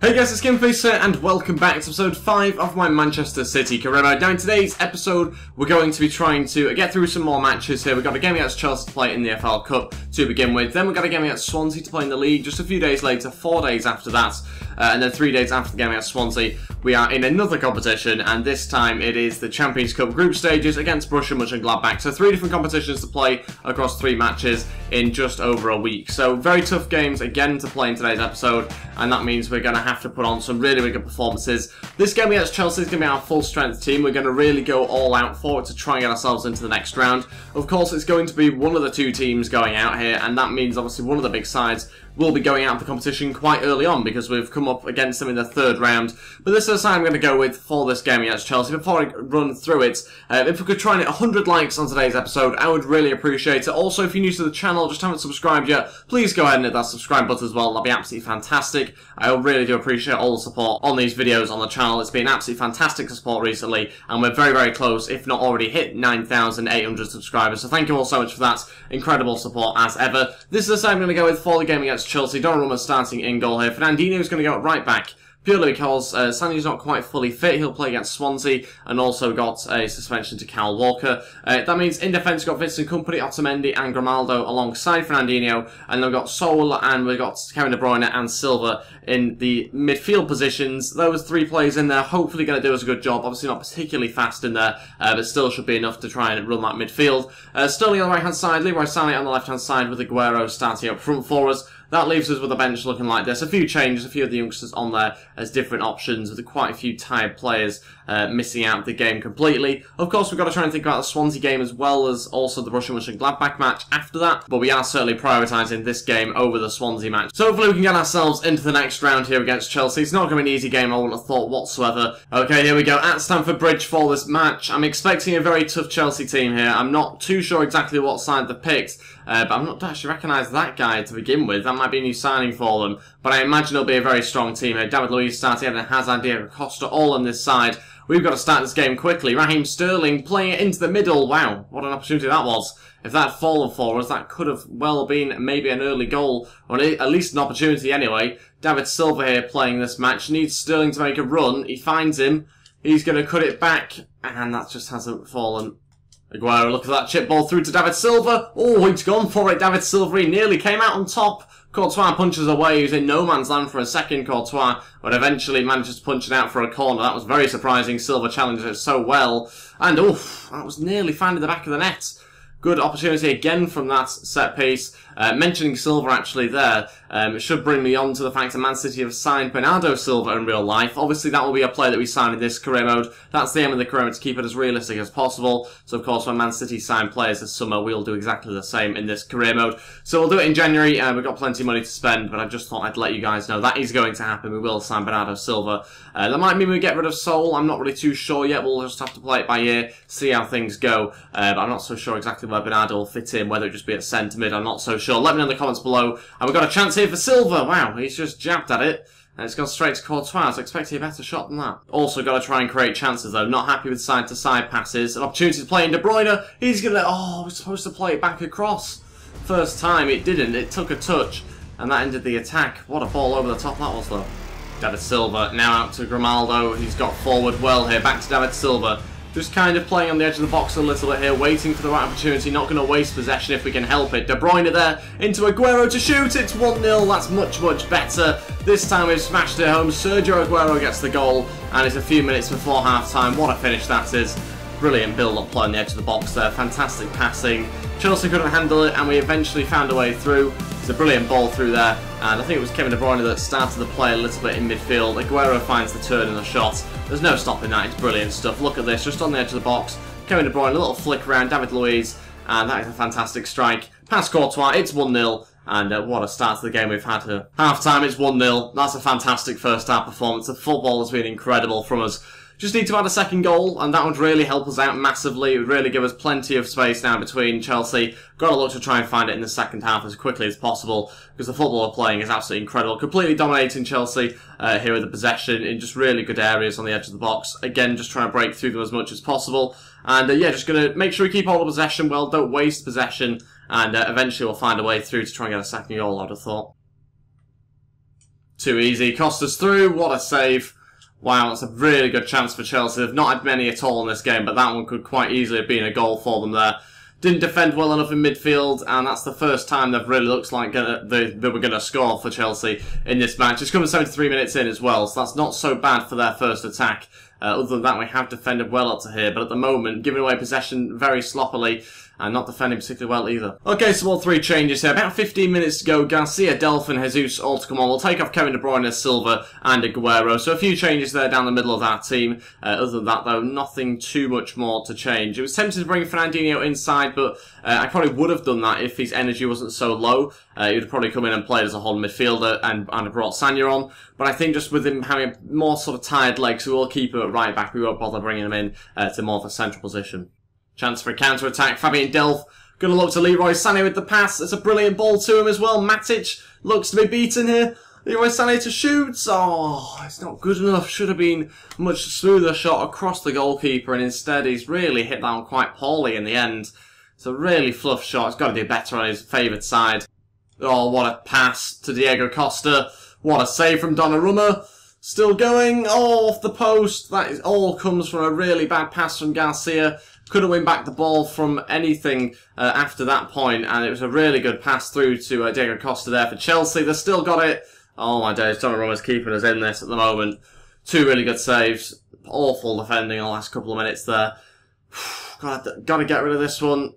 Hey guys, it's Ep5 here, and welcome back to episode 5 of my Manchester City career mode. Now in today's episode, we're going to be trying to get through some more matches here. We've got a game against Chelsea to play in the FL Cup to begin with. Then we've got a game against Swansea to play in the league just a few days later, 4 days after that. And then 3 days after the game against Swansea, we are in another competition, and this time it is the Champions Cup group stages against Borussia Mönchengladbach. So 3 different competitions to play across 3 matches in just over a week. So very tough games again to play in today's episode, and that means we're going to have to put on some really good performances. This game against Chelsea is going to be our full strength team. We're going to really go all out for it to try and get ourselves into the next round. Of course, it's going to be one of the 2 teams going out here, and that means obviously one of the big sides will be going out of the competition quite early on because we've come up against them in the 3rd round. But this is the side I'm going to go with for this game against Chelsea. Before I run through it, if we could try and hit 100 likes on today's episode, I would really appreciate it. Also, if you're new to the channel, just haven't subscribed yet, please go ahead and hit that subscribe button as well. That'd be absolutely fantastic. I really do appreciate all the support on these videos on the channel. It's been absolutely fantastic support recently, and we're very close, if not already hit 9,800 subscribers. So thank you all so much for that incredible support as ever. This is the side I'm going to go with for the game against Chelsea. Donnarumma starting in goal here. Fernandinho is going to go right back, purely because Sanyo's not quite fully fit. He'll play against Swansea, and also got a suspension to Kyle Walker. That means in defence we've got Vincent Kompany, Otamendi and Grimaldo alongside Fernandinho, and then we've got Sol and we've got Kevin De Bruyne and Silva in the midfield positions. Those 3 players in there hopefully going to do us a good job. Obviously not particularly fast in there, but still should be enough to try and run that midfield. Sterling on the right hand side, Leroy Sané on the left hand side with Aguero starting up front for us. That leaves us with a bench looking like this. A few changes, a few of the youngsters on there as different options, with quite a few tired players missing out of the game completely. Of course, we've got to try and think about the Swansea game as well as also the Borussia Mönchengladbach match after that, but we are certainly prioritising this game over the Swansea match. So hopefully we can get ourselves into the next round here against Chelsea. It's not going to be an easy game, I wouldn't have thought whatsoever. Okay, here we go at Stamford Bridge for this match. I'm expecting a very tough Chelsea team here. I'm not too sure exactly what side they've picked, but I'm not actually recognise that guy to begin with. That might be a new signing for them, but I imagine it'll be a very strong team here. David Luiz starting, and Hazard, Diego Costa all on this side. We've got to start this game quickly. Raheem Sterling playing it into the middle. Wow, what an opportunity that was. If that had fallen for us, that could have well been maybe an early goal, or at least an opportunity anyway. David Silva here playing this match. Needs Sterling to make a run. He finds him. He's going to cut it back, and that just hasn't fallen. Aguero, look at that chip ball through to David Silva. Oh, he's gone for it, David Silva. He nearly came out on top. Courtois punches away. He was in no man's land for a second, Courtois, but eventually manages to punch it out for a corner. That was very surprising. Silva challenged it so well. And, oof, that was nearly finding the back of the net. Good opportunity again from that set piece. Mentioning Silva actually there, it should bring me on to the fact that Man City have signed Bernardo Silva in real life. Obviously that will be a player that we sign in this career mode. That's the aim of the career mode, to keep it as realistic as possible. So of course when Man City sign players this summer, we'll do exactly the same in this career mode. So we'll do it in January. We've got plenty of money to spend, but I just thought I'd let you guys know that is going to happen. We will sign Bernardo Silva. That might mean we get rid of Sol. I'm not really too sure yet. We'll just have to play it by ear, see how things go. But I'm not so sure exactly where Bernardo will fit in, whether it just be at centre mid, I'm not so sure. Let me know in the comments below. And we've got a chance here for Silva. Wow, he's just jabbed at it. And it's gone straight to Courtois. I was expecting a better shot than that. Also got to try and create chances though. Not happy with side-to-side passes. An opportunity to play in De Bruyne. He's going to... Oh, we're supposed to play it back across. First time, it didn't. It took a touch. And that ended the attack. What a ball over the top that was though. David Silva now out to Grimaldo. He's got forward well here. Back to David Silva. Just kind of playing on the edge of the box a little bit here, waiting for the right opportunity, not going to waste possession if we can help it. De Bruyne there, into Aguero to shoot, it's 1-0, that's much better. This time we've smashed it home, Sergio Aguero gets the goal, and it's a few minutes before half-time. What a finish that is. Brilliant build-up play on the edge of the box there, fantastic passing. Chelsea couldn't handle it, and we eventually found a way through. It's a brilliant ball through there, and I think it was Kevin De Bruyne that started the play a little bit in midfield. Aguero finds the turn in the shot. There's no stopping that, it's brilliant stuff. Look at this, just on the edge of the box. Kevin De Bruyne, a little flick around, David Luiz, and that is a fantastic strike. Past Courtois, it's 1-0. And what a start to the game we've had here. Half-time, it's 1-0. That's a fantastic first-half performance. The football has been incredible from us. Just need to add a second goal, and that would really help us out massively. It would really give us plenty of space now between Chelsea. Got to look to try and find it in the second half as quickly as possible, because the football we're playing is absolutely incredible. Completely dominating Chelsea here with the possession in just really good areas on the edge of the box. Again, just trying to break through them as much as possible. And yeah, just going to make sure we keep all the possession well, don't waste possession, and eventually we'll find a way through to try and get a second goal, I'd have thought. Too easy. Costa's through. What a save. Wow, that's a really good chance for Chelsea. They've not had many at all in this game, but that one could quite easily have been a goal for them there. Didn't defend well enough in midfield, and that's the first time they've really looked like they were going to score for Chelsea in this match. It's coming 73 minutes in as well, so that's not so bad for their first attack. Other than that, we have defended well up to here, but at the moment, giving away possession very sloppily, and not defending particularly well either. Okay, so all 3 changes here. About 15 minutes to go. Garcia, Delph and Jesus all to come on. We'll take off Kevin De Bruyne, Silva and Aguero. So a few changes there down the middle of our team. Other than that, though, nothing too much more to change. It was tempted to bring Fernandinho inside, but I probably would have done that if his energy wasn't so low. He would have probably come in and played as a whole midfielder and brought Sanya on. But I think just with him having more sort of tired legs, we will keep him at right back. We won't bother bringing him in to more of a central position. Chance for a counter-attack. Fabian Delph going to look to Leroy Sané with the pass. It's a brilliant ball to him as well. Matic looks to be beaten here. Leroy Sané to shoot. Oh, it's not good enough. Should have been a much smoother shot across the goalkeeper, and instead he's really hit that one quite poorly in the end. It's a really fluff shot. He's got to do better on his favoured side. Oh, what a pass to Diego Costa. What a save from Donnarumma. Still going. Oh, off the post. That is all comes from a really bad pass from Garcia. Couldn't win back the ball from anything after that point, and it was a really good pass through to Diego Costa there for Chelsea. They've still got it. Oh my days, Donnarumma's keeping us in this at the moment. 2 really good saves. Awful defending in the last couple of minutes there. Gotta get rid of this one.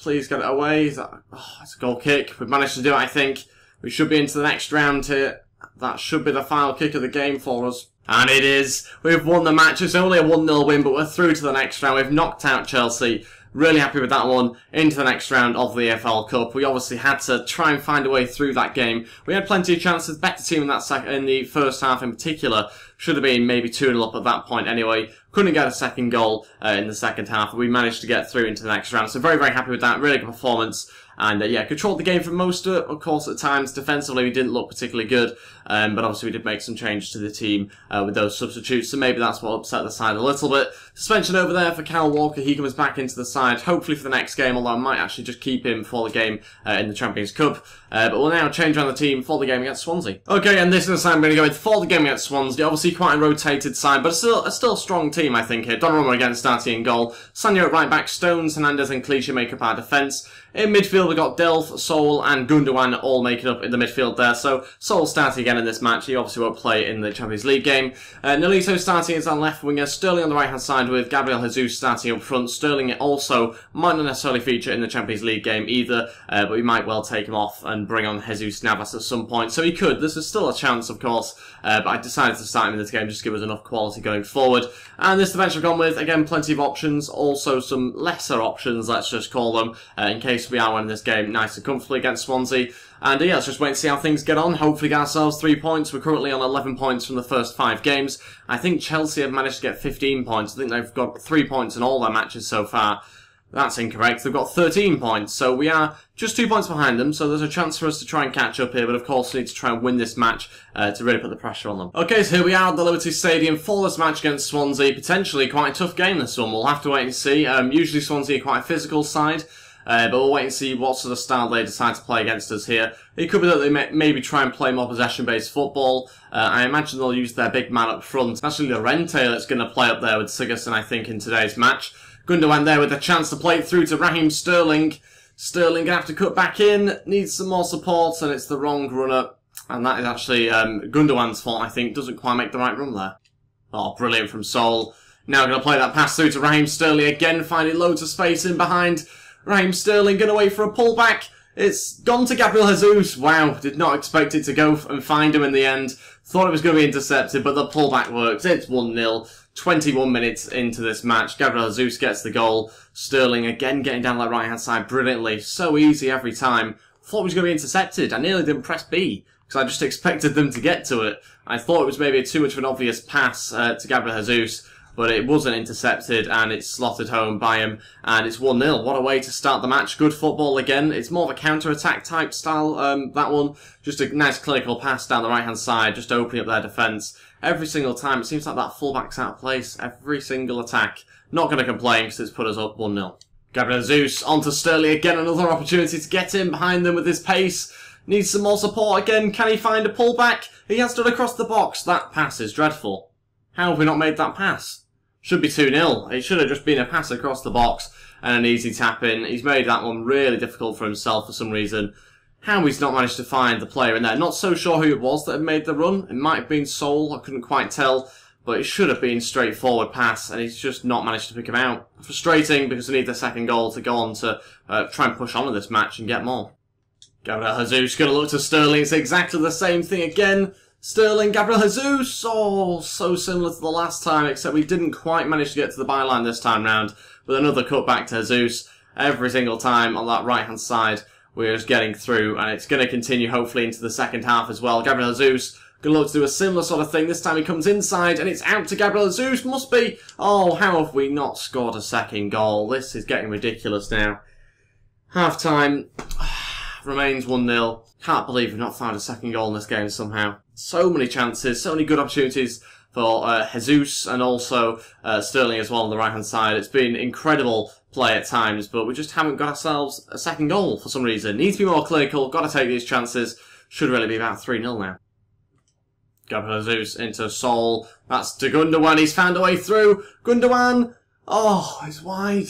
Please get it away. It's a goal kick. We've managed to do it, I think. We should be into the next round here. That should be the final kick of the game for us. And it is. We've won the match. It's only a 1-0 win, but we're through to the next round. We've knocked out Chelsea. Really happy with that one. Into the next round of the EFL Cup. We obviously had to try and find a way through that game. We had plenty of chances. Better team in that in the first half in particular. Should have been maybe 2-0 up at that point anyway. Couldn't get a second goal in the second half. We managed to get through into the next round. So very, very happy with that. Really good performance. And yeah, controlled the game for most of it. Of course, at times, defensively, we didn't look particularly good. But obviously, we did make some changes to the team with those substitutes. So maybe that's what upset the side a little bit. Suspension over there for Kyle Walker. He comes back into the side, hopefully for the next game. Although I might actually just keep him for the game in the Champions Cup. But we'll now change around the team for the game against Swansea. Okay, and this is the side I'm going to go with for the game against Swansea. Obviously, quite a rotated side, but a still strong team, I think, here. Donnarumma again starting in goal. Sanya at right back. Stones, Hernandez and Clichy make up our defence. In midfield, we've got Delph, Sol and Gundogan all making up in the midfield there. So Sol starting again in this match. He obviously won't play in the Champions League game. Nolito starting as our left winger. Sterling on the right hand side with Gabriel Jesus starting up front. Sterling also might not necessarily feature in the Champions League game either, but we might well take him off and bring on Jesus Navas at some point. So he could. This is still a chance, of course, but I decided to start him in this game just to give us enough quality going forward. And this bench I've gone with, again, plenty of options. Also some lesser options, let's just call them, in case we are winning this game nice and comfortably against Swansea. And yeah, let's just wait and see how things get on. Hopefully get ourselves 3 points. We're currently on 11 points from the first 5 games. I think Chelsea have managed to get 15 points. I think they've got 3 points in all their matches so far. That's incorrect. They've got 13 points, so we are just 2 points behind them, so there's a chance for us to try and catch up here, but of course we need to try and win this match to really put the pressure on them. Okay, so here we are at the Liberty Stadium for this match against Swansea. Potentially quite a tough game this one. We'll have to wait and see. Usually Swansea are quite a physical side, but we'll wait and see what sort of style they decide to play against us here. It could be that they maybe try and play more possession-based football. I imagine they'll use their big man up front. It's actually Llorente that's going to play up there with Sigurdsson, I think, in today's match. Gundogan there with a chance to play it through to Raheem Sterling. Sterling gonna have to cut back in, needs some more support, and it's the wrong runner. And that is actually Gundogan's fault, I think. Doesn't quite make the right run there. Oh, brilliant from Sol. Now gonna play that pass through to Raheem Sterling again, finding loads of space in behind. Raheem Sterling gonna wait for a pullback. It's gone to Gabriel Jesus. Wow, did not expect it to go and find him in the end. Thought it was going to be intercepted, but the pullback works. It's 1-0. 21 minutes into this match. Gabriel Jesus gets the goal. Sterling again getting down that right-hand side brilliantly. So easy every time. Thought it was going to be intercepted. I nearly didn't press B, because I just expected them to get to it. I thought it was maybe too much of an obvious pass to Gabriel Jesus, but it wasn't intercepted, and it's slotted home by him, and it's 1-0. What a way to start the match. Good football again. It's more of a counter-attack type style, that one. Just a nice clinical pass down the right-hand side, just opening up their defence. Every single time, it seems like that fullback's out of place. Every single attack. Not going to complain, because it's put us up 1-0. Gabriel Jesus onto Sterling again, another opportunity to get in behind them with his pace. Needs some more support again. Can he find a pullback? He has done across the box. That pass is dreadful. How have we not made that pass? Should be 2-0. It should have just been a pass across the box and an easy tap in. He's made that one really difficult for himself for some reason. How he's not managed to find the player in there. Not so sure who it was that had made the run. It might have been Sol. I couldn't quite tell. But it should have been straightforward pass, and he's just not managed to pick him out. Frustrating, because we need the second goal to go on to try and push on with this match and get more. Gabriel Jesus going to look to Sterling. It's exactly the same thing again. Sterling, Gabriel Jesus. Oh, so similar to the last time, except we didn't quite manage to get to the byline this time round. With another cut back to Jesus. Every single time on that right-hand side, we're just getting through, and it's going to continue hopefully into the second half as well. Gabriel Jesus going to look to do a similar sort of thing. This time he comes inside, and it's out to Gabriel Jesus. Must be. Oh, how have we not scored a second goal? This is getting ridiculous now. Half-time remains 1-0. Can't believe we've not found a second goal in this game somehow. So many chances, so many good opportunities for Jesus and also Sterling as well on the right-hand side. It's been incredible play at times, but we just haven't got ourselves a second goal for some reason. Needs to be more clinical, got to take these chances. Should really be about 3-0 now. Gabriel Jesus into Sol. That's to Gundogan. He's found a way through. Gundogan. Oh, he's wide.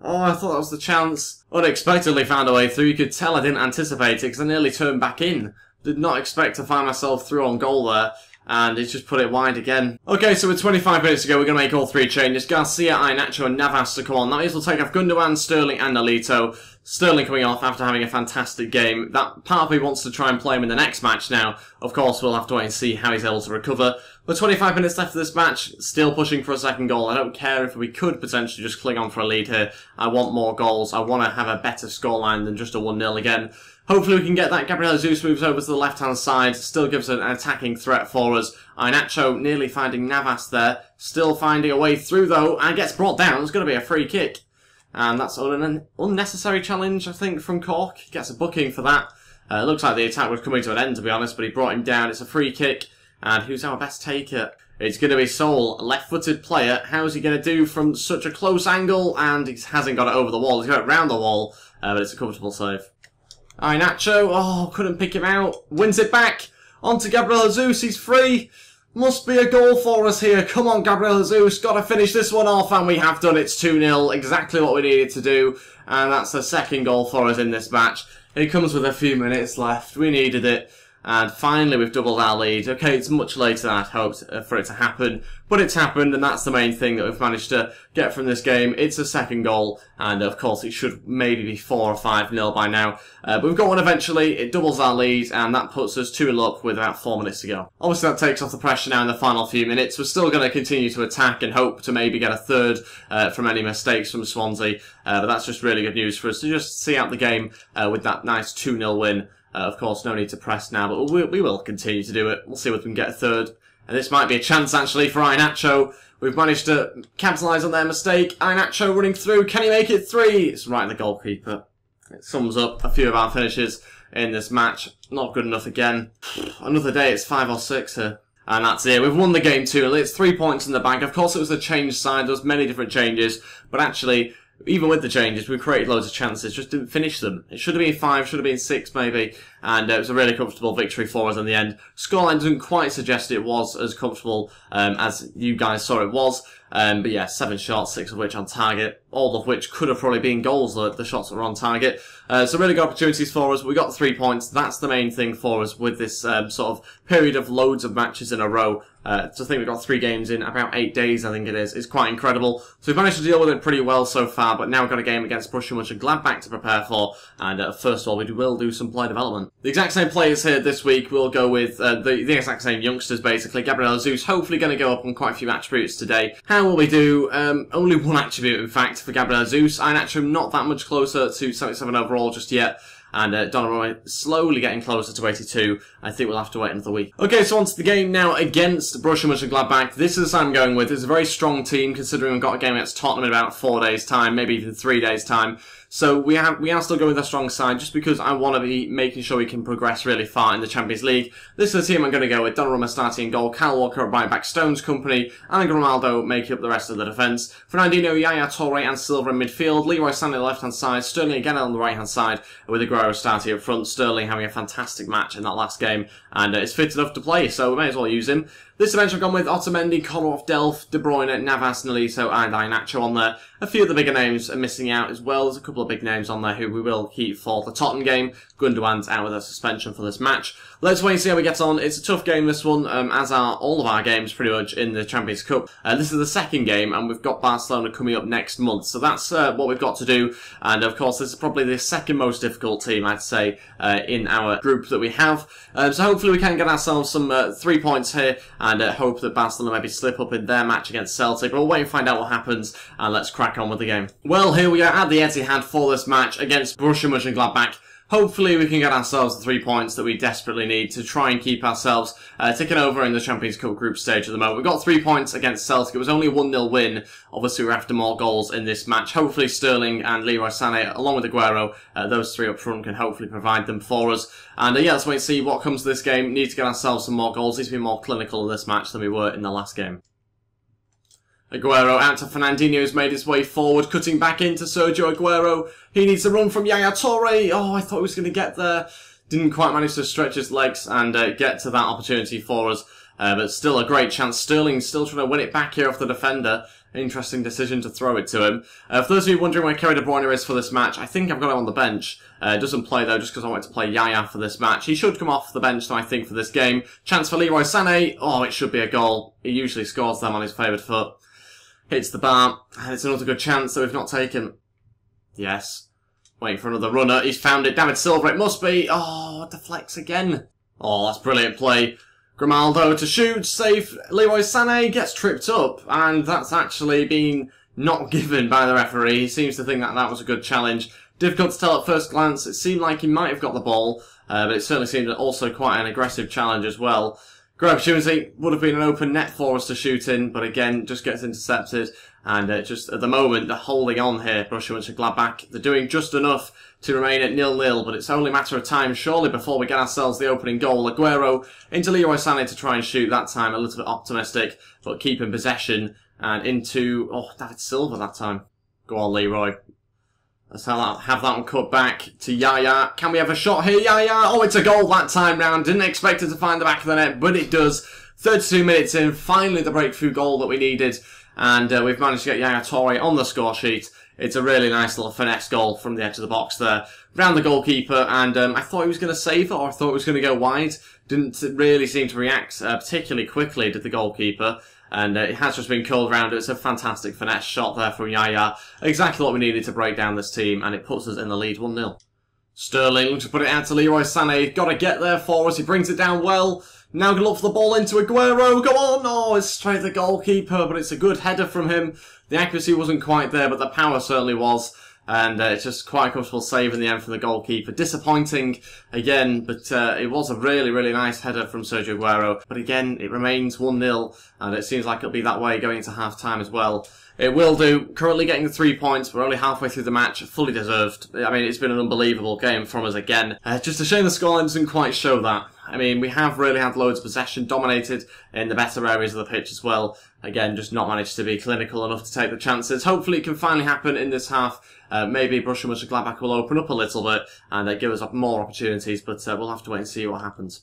Oh, I thought that was the chance. Unexpectedly found a way through. You could tell I didn't anticipate it because I nearly turned back in. Did not expect to find myself through on goal there. And he's just put it wide again. Okay, so with 25 minutes to go, we're going to make all three changes. Garcia, Iheanacho and Navas to come on. That means we'll take off Gundogan, Sterling and Nolito. Sterling coming off after having a fantastic game. That part of me wants to try and play him in the next match now. Of course, we'll have to wait and see how he's able to recover. With 25 minutes left of this match, still pushing for a second goal. I don't care if we could potentially just cling on for a lead here. I want more goals. I want to have a better scoreline than just a 1-0 again. Hopefully we can get that. Gabriel Jesus moves over to the left-hand side. Still gives an attacking threat for us. Iheanacho nearly finding Navas there. Still finding a way through, though, and gets brought down. It's going to be a free kick. And that's an unnecessary challenge, I think, from Cork. He gets a booking for that. It looks like the attack was coming to an end, to be honest, but he brought him down. It's a free kick. And who's our best taker? It's going to be Sol, left-footed player. How's he going to do from such a close angle? And he hasn't got it over the wall. He's got it round the wall, but it's a comfortable save. Iheanacho, oh, couldn't pick him out. Wins it back. On to Gabriel Jesus, he's free. Must be a goal for us here. Come on, Gabriel Jesus, got to finish this one off, and we have done. It's 2-0, exactly what we needed to do. And that's the second goal for us in this match. It comes with a few minutes left. We needed it. And finally, we've doubled our lead. Okay, it's much later than I'd hoped for it to happen, but it's happened, and that's the main thing that we've managed to get from this game. It's a second goal, and of course, it should maybe be 4 or 5-0 by now. But we've got one eventually. It doubles our lead, and that puts us 2-0 up with about 4 minutes to go. Obviously, that takes off the pressure now in the final few minutes. We're still going to continue to attack and hope to maybe get a third from any mistakes from Swansea, but that's just really good news for us to just see out the game with that nice 2-0 win. Of course, no need to press now, but we will continue to do it. We'll see if we can get a third. And this might be a chance, actually, for Iheanacho. We've managed to capitalise on their mistake. Iheanacho running through. Can he make it 3? It's right in the goalkeeper. It sums up a few of our finishes in this match. Not good enough again. Another day, it's 5 or 6 here. And that's it. We've won the game 2-0. It's 3 points in the bank. Of course, it was a change side. There was many different changes. But actually, even with the changes, we created loads of chances, just didn't finish them. It should have been 5, should have been 6 maybe, and it was a really comfortable victory for us in the end. Scoreline doesn't quite suggest it was as comfortable as you guys saw it was, but yeah, 7 shots, 6 of which on target, all of which could have probably been goals, the shots that were on target. So really good opportunities for us. We got 3 points. That's the main thing for us with this sort of period of loads of matches in a row. So I think we've got 3 games in about 8 days, I think it is. It's quite incredible. So we've managed to deal with it pretty well so far, but now we've got a game against Borussia Mönchengladbach to prepare for, and first of all, we will do some player development. The exact same players here this week. We'll go with the exact same youngsters, basically. Gabriel Jesus, hopefully going to go up on quite a few attributes today. How will we do? Only one attribute, in fact, for Gabriel Jesus. Iheanacho not that much closer to 77 overall just yet. And Donnarumma slowly getting closer to 82. I think we'll have to wait another week. Okay, so on to the game now against Borussia Mönchengladbach. This is the I'm going with. It's a very strong team, considering we've got a game against Tottenham in about 4 days' time, maybe even 3 days' time. So we are still going with a strong side, just because I want to be making sure we can progress really far in the Champions League. This is the team I'm going to go with. Donnarumma starting in goal, Kyle Walker at right back, Stones company, and Ronaldo making up the rest of the defence. Fernandinho, Yaya Toure and Silva in midfield, Leroy Sané on the left hand side, Sterling again on the right hand side, with Aguero starting up front. Sterling having a fantastic match in that last game, and is fit enough to play, so we may as well use him. This bench I've gone with Otamendi, Kolarov, Delph, De Bruyne, Navas, Nolito and Iheanacho on there. A few of the bigger names are missing out as well. There's a couple of big names on there who we will keep for the Tottenham game. Gundogan's out with a suspension for this match. Let's wait and see how we get on. It's a tough game, this one, as are all of our games pretty much in the Champions Cup. This is the second game, and we've got Barcelona coming up next month. So that's what we've got to do. And of course, this is probably the second most difficult team, I'd say, in our group that we have. So hopefully we can get ourselves some 3 points here, and hope that Barcelona maybe slip up in their match against Celtic. But we'll wait and find out what happens, and let's crack on with the game. Well, here we are at the Etihad for this match against Borussia Mönchengladbach. Hopefully we can get ourselves the 3 points that we desperately need to try and keep ourselves ticking over in the Champions Cup group stage at the moment. We got 3 points against Celtic. It was only a 1-0 win. Obviously we're after more goals in this match. Hopefully Sterling and Leroy Sané, along with Aguero, those three up front can hopefully provide them for us. And yeah, let's wait and see what comes to this game. Need to get ourselves some more goals. Need to be more clinical in this match than we were in the last game. Aguero out to Fernandinho, who's made his way forward, cutting back into Sergio Aguero. He needs a run from Yaya Toure. Oh, I thought he was going to get there. Didn't quite manage to stretch his legs and get to that opportunity for us. But still a great chance. Sterling still trying to win it back here off the defender. Interesting decision to throw it to him. For those of you wondering where Kevin De Bruyne is for this match, I think I've got him on the bench. Doesn't play though, just because I wanted to play Yaya for this match. He should come off the bench though, I think, for this game. Chance for Leroy Sané. Oh, it should be a goal. He usually scores them on his favoured foot. Hits the bar, and it's another good chance that we've not taken. Yes. Waiting for another runner. He's found it. David Silva, it must be. Oh, deflects again. Oh, that's brilliant play. Grimaldo to shoot, safe. Leroy Sané gets tripped up, and that's actually been not given by the referee. He seems to think that that was a good challenge. Difficult to tell at first glance. It seemed like he might have got the ball, but it certainly seemed also quite an aggressive challenge as well. Great opportunity, would have been an open net for us to shoot in, but again, just gets intercepted, and just at the moment, they're holding on here, Borussia Mönchengladbach. They're doing just enough to remain at 0-0, but it's only a matter of time, surely, before we get ourselves the opening goal. Aguero into Leroy Sané to try and shoot, that time a little bit optimistic, but keeping possession, and into, oh, David Silva that time. Go on, Leroy. Let's have that one cut back to Yaya. Can we have a shot here, Yaya? Oh, it's a goal that time round. Didn't expect it to find the back of the net, but it does. 32 minutes in, finally the breakthrough goal that we needed. And we've managed to get Yaya Toure on the score sheet. It's a really nice little finesse goal from the edge of the box there. Round the goalkeeper, and I thought he was going to save it, or I thought he was going to go wide. Didn't really seem to react particularly quickly, did the goalkeeper. And it has just been curled round. It's a fantastic finesse shot there from Yaya. Exactly what we needed to break down this team, and it puts us in the lead 1-0. Sterling looks to put it out to Leroy Sané. Got to get there for us. He brings it down well. Now going to look for the ball into Aguero. Go on! Oh, it's straight to the goalkeeper, but it's a good header from him. The accuracy wasn't quite there, but the power certainly was. And it's just quite a comfortable save in the end from the goalkeeper. Disappointing again, but it was a really, really nice header from Sergio Aguero. But again, it remains 1-0, and it seems like it'll be that way going into half-time as well. It will do. Currently getting the 3 points. We're only halfway through the match. Fully deserved. I mean, it's been an unbelievable game from us again. Just a shame the scoreline doesn't quite show that. I mean, we have really had loads of possession, dominated in the better areas of the pitch as well. Again, just not managed to be clinical enough to take the chances. Hopefully it can finally happen in this half. Maybe Borussia Mönchengladbach will open up a little bit and give us more opportunities, but we'll have to wait and see what happens.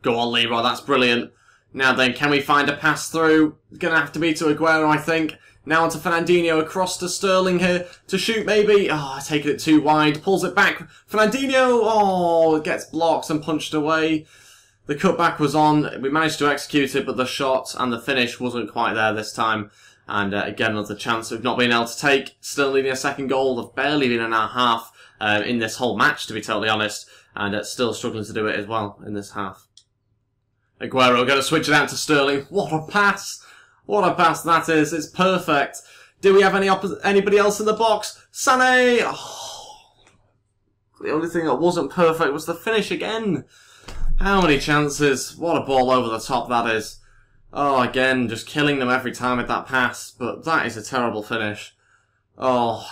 Go on, Leroy, that's brilliant. Now then, can we find a pass through? It's going to have to be to Aguero, I think. Now onto Fernandinho, across to Sterling here, to shoot maybe. Oh, taking it too wide, pulls it back. Fernandinho, oh, it gets blocked and punched away. The cutback was on, we managed to execute it, but the shot and the finish wasn't quite there this time. And again, another chance we've not been able to take. Still needing a second goal. They've barely been in our half in this whole match, to be totally honest. And still struggling to do it as well in this half. Aguero going to switch it out to Sterling. What a pass! What a pass that is. It's perfect. Do we have anybody else in the box? Sané! Oh, the only thing that wasn't perfect was the finish again. How many chances? What a ball over the top that is. Oh, again, just killing them every time with that pass. But that is a terrible finish. Oh,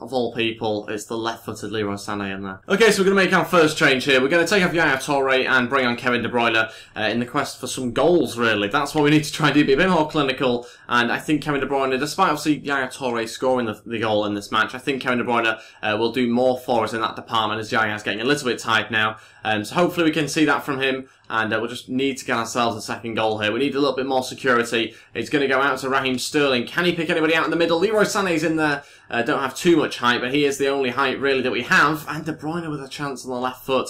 of all people, it's the left-footed Leroy Sané in there. Okay, so we're going to make our first change here. We're going to take off Yaya Toure and bring on Kevin De Bruyne in the quest for some goals, really. That's what we need to try and do, be a bit more clinical. And I think Kevin De Bruyne, despite obviously Yaya Toure scoring the goal in this match, I think Kevin De Bruyne will do more for us in that department, as Yaya's getting a little bit tired now. So hopefully we can see that from him. And we'll just need to get ourselves a second goal here. We need a little bit more security. It's going to go out to Raheem Sterling. Can he pick anybody out in the middle? Leroy Sané's in there. Don't have too much height, but he is the only height, really, that we have. And De Bruyne with a chance on the left foot.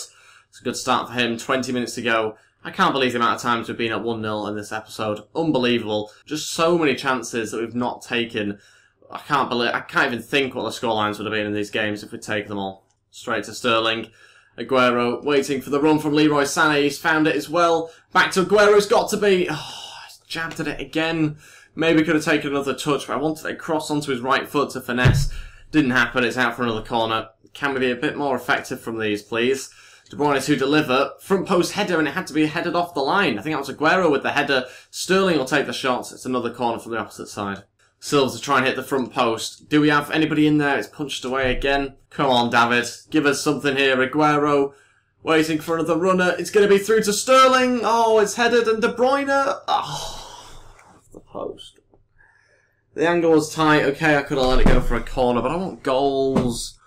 It's a good start for him. 20 minutes to go. I can't believe the amount of times we've been at 1-0 in this episode. Unbelievable. Just so many chances that we've not taken. I can't even think what the scorelines would have been in these games if we'd taken them all. Straight to Sterling. Aguero waiting for the run from Leroy Sané. He's found it as well. Back to Aguero. It's got to be. Oh, he's jabbed at it again. Maybe could have taken another touch, but I wanted a cross onto his right foot to finesse. Didn't happen. It's out for another corner. Can we be a bit more effective from these, please? De Bruyne to deliver. Front post header, and it had to be headed off the line. I think that was Aguero with the header. Sterling will take the shot. It's another corner from the opposite side. Silva to try and hit the front post. Do we have anybody in there? It's punched away again. Come on, David. Give us something here. Aguero waiting for another runner. It's going to be through to Sterling. Oh, it's headed, and De Bruyne. Oh, the post. The angle was tight. Okay, I could have let it go for a corner, but I want goals.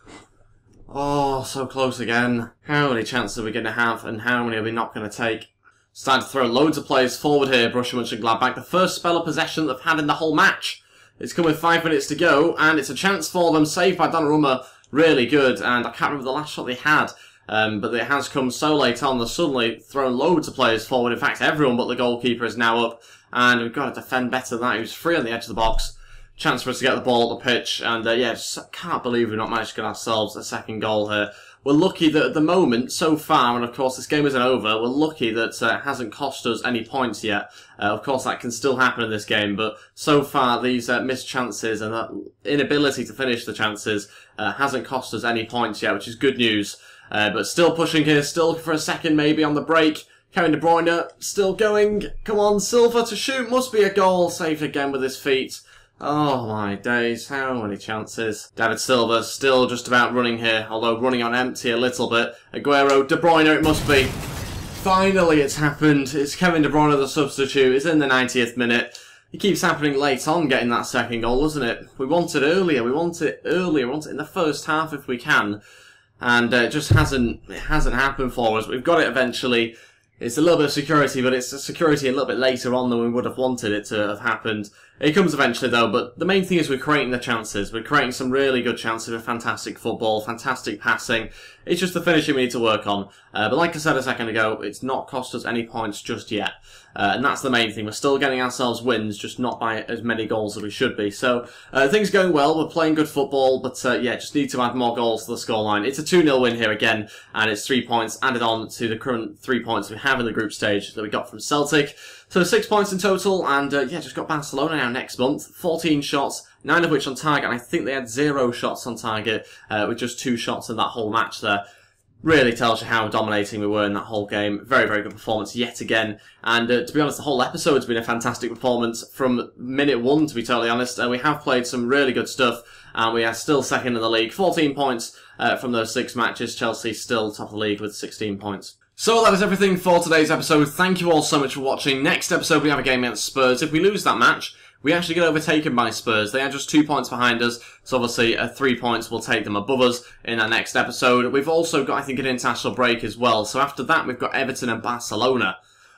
Oh, so close again. How many chances are we going to have, and how many are we not going to take? Starting to throw loads of players forward here, Borussia Mönchengladbach. The first spell of possession they've had in the whole match. It's come with 5 minutes to go, and it's a chance for them. Saved by Donnarumma. Really good, and I can't remember the last shot they had. But it has come so late on. They've suddenly thrown loads of players forward. In fact, everyone but the goalkeeper is now up. And we've got to defend better than that. He was free on the edge of the box. Chance for us to get the ball up the pitch. And yeah, just can't believe we've not managed to get ourselves a second goal here. We're lucky that at the moment, so far, and of course this game isn't over, we're lucky that it hasn't cost us any points yet. Of course that can still happen in this game, but so far these missed chances and that inability to finish the chances hasn't cost us any points yet, which is good news. But still pushing here, still for a second maybe on the break. Kevin De Bruyne still going. Come on, Silva to shoot, must be a goal. Saved again with his feet. Oh my days, how many chances. David Silva still just about running here, although running on empty a little bit. Aguero, De Bruyne it must be. Finally it's happened. It's Kevin De Bruyne the substitute. It's in the 90th minute. It keeps happening late on getting that second goal, doesn't it? We want it earlier, we want it earlier, we want it in the first half if we can. And it just hasn't happened for us. We've got it eventually. It's a little bit of security, but it's a security a little bit later on than we would have wanted it to have happened. It comes eventually though, but the main thing is we're creating the chances. We're creating some really good chances with fantastic football, fantastic passing. It's just the finishing we need to work on. But like I said a second ago, it's not cost us any points just yet. And that's the main thing. We're still getting ourselves wins, just not by as many goals as we should be. So things going well. We're playing good football, but yeah, just need to add more goals to the scoreline. It's a 2-0 win here again, and it's 3 points added on to the current 3 points we have in the group stage that we got from Celtic. So 6 points in total, and yeah, just got Barcelona now next month. 14 shots, 9 of which on target, and I think they had 0 shots on target with just 2 shots in that whole match there. Really tells you how dominating we were in that whole game. Very, very good performance yet again. And to be honest, the whole episode's been a fantastic performance from minute 1, to be totally honest. We have played some really good stuff, and we are still second in the league. 14 points from those 6 matches. Chelsea still top of the league with 16 points. So that is everything for today's episode. Thank you all so much for watching. Next episode we have a game against Spurs. If we lose that match, we actually get overtaken by Spurs. They are just 2 points behind us, so obviously 3 points will take them above us in our next episode. We've also got, I think, an international break as well. So after that, we've got Everton and Barcelona.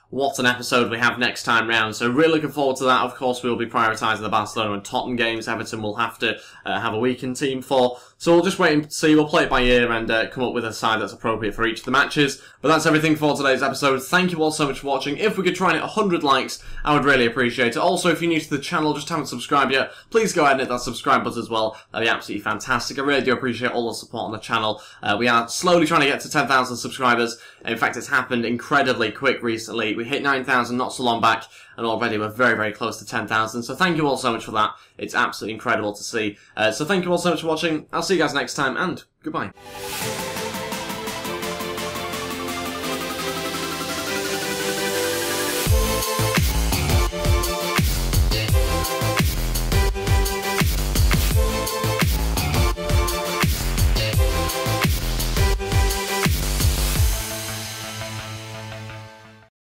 What an episode we have next time round. So really looking forward to that. Of course, we will be prioritising the Barcelona and Tottenham games. Everton will have to have a weakened team for. So we'll just wait and see. We'll play it by ear and come up with a side that's appropriate for each of the matches. But that's everything for today's episode. Thank you all so much for watching. If we could try and hit 100 likes, I would really appreciate it. Also, if you're new to the channel, just haven't subscribed yet, please go ahead and hit that subscribe button as well. That'd be absolutely fantastic. I really do appreciate all the support on the channel. We are slowly trying to get to 10,000 subscribers. In fact, it's happened incredibly quick recently. We hit 9,000 not so long back, and already we're very, very close to 10,000. So thank you all so much for that. It's absolutely incredible to see. So thank you all so much for watching. I'll see you guys next time, and goodbye.